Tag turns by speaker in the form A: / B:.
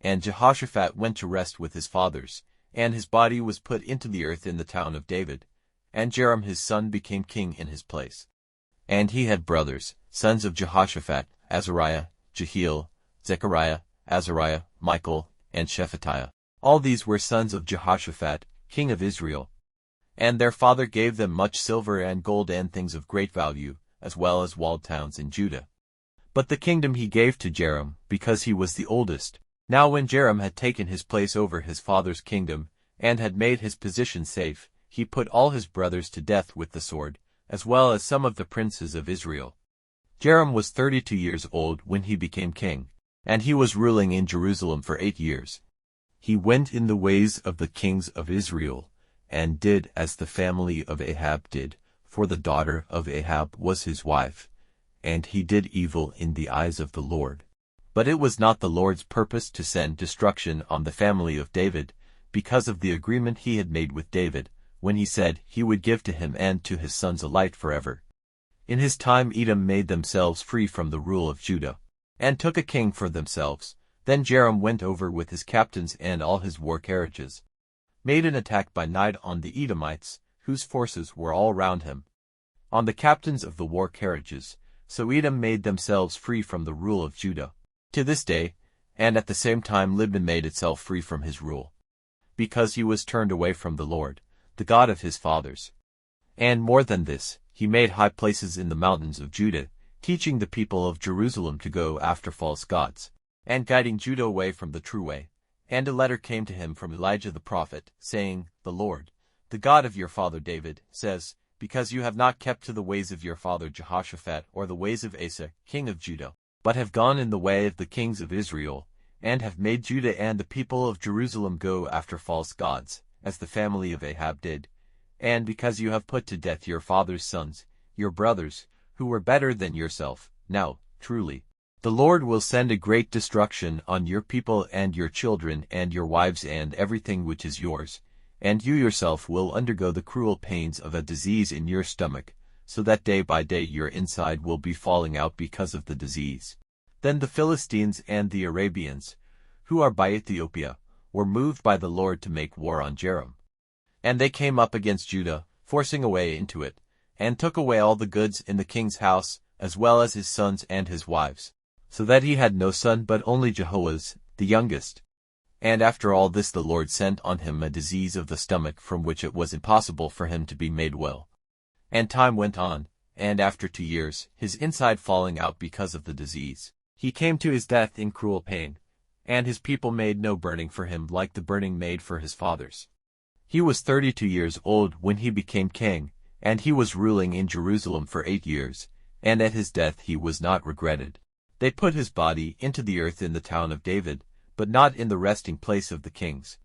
A: And Jehoshaphat went to rest with his fathers, and his body was put into the earth in the town of David. And Joram his son became king in his place. And he had brothers, sons of Jehoshaphat, Azariah, Jehiel, Zechariah, Azariah, Michael, and Shephatiah. All these were sons of Jehoshaphat, king of Israel. And their father gave them much silver and gold and things of great value, as well as walled towns in Judah. But the kingdom he gave to Joram, because he was the oldest. Now when Joram had taken his place over his father's kingdom, and had made his position safe, he put all his brothers to death with the sword, as well as some of the princes of Israel. Joram was 32 years old when he became king, and he was ruling in Jerusalem for 8 years. He went in the ways of the kings of Israel, and did as the family of Ahab did, for the daughter of Ahab was his wife, and he did evil in the eyes of the Lord. But it was not the Lord's purpose to send destruction on the family of David, because of the agreement he had made with David, when he said he would give to him and to his sons a light forever. In his time Edom made themselves free from the rule of Judah, and took a king for themselves. Then Joram went over with his captains and all his war carriages, made an attack by night on the Edomites, whose forces were all round him, on the captains of the war carriages. So Edom made themselves free from the rule of Judah, to this day, and at the same time Libnah made itself free from his rule, because he was turned away from the Lord, the God of his fathers. And more than this, he made high places in the mountains of Judah, teaching the people of Jerusalem to go after false gods, and guiding Judah away from the true way. And a letter came to him from Elijah the prophet, saying, The Lord, the God of your father David, says, because you have not kept to the ways of your father Jehoshaphat or the ways of Asa, king of Judah, but have gone in the way of the kings of Israel, and have made Judah and the people of Jerusalem go after false gods, as the family of Ahab did, and because you have put to death your father's sons, your brothers, who were better than yourself, now, truly, the Lord will send a great destruction on your people and your children and your wives and everything which is yours, and you yourself will undergo the cruel pains of a disease in your stomach, so that day by day your inside will be falling out because of the disease. Then the Philistines and the Arabians, who are by Ethiopia, were moved by the Lord to make war on Joram. And they came up against Judah, forcing a way into it, and took away all the goods in the king's house, as well as his sons and his wives, so that he had no son but only Jehoaz, the youngest. And after all this the Lord sent on him a disease of the stomach from which it was impossible for him to be made well. And time went on, and after 2 years, his inside falling out because of the disease, he came to his death in cruel pain, and his people made no burning for him like the burning made for his fathers. He was 32 years old when he became king, and he was ruling in Jerusalem for 8 years, and at his death he was not regretted. They put his body into the earth in the town of David, but not in the resting place of the kings.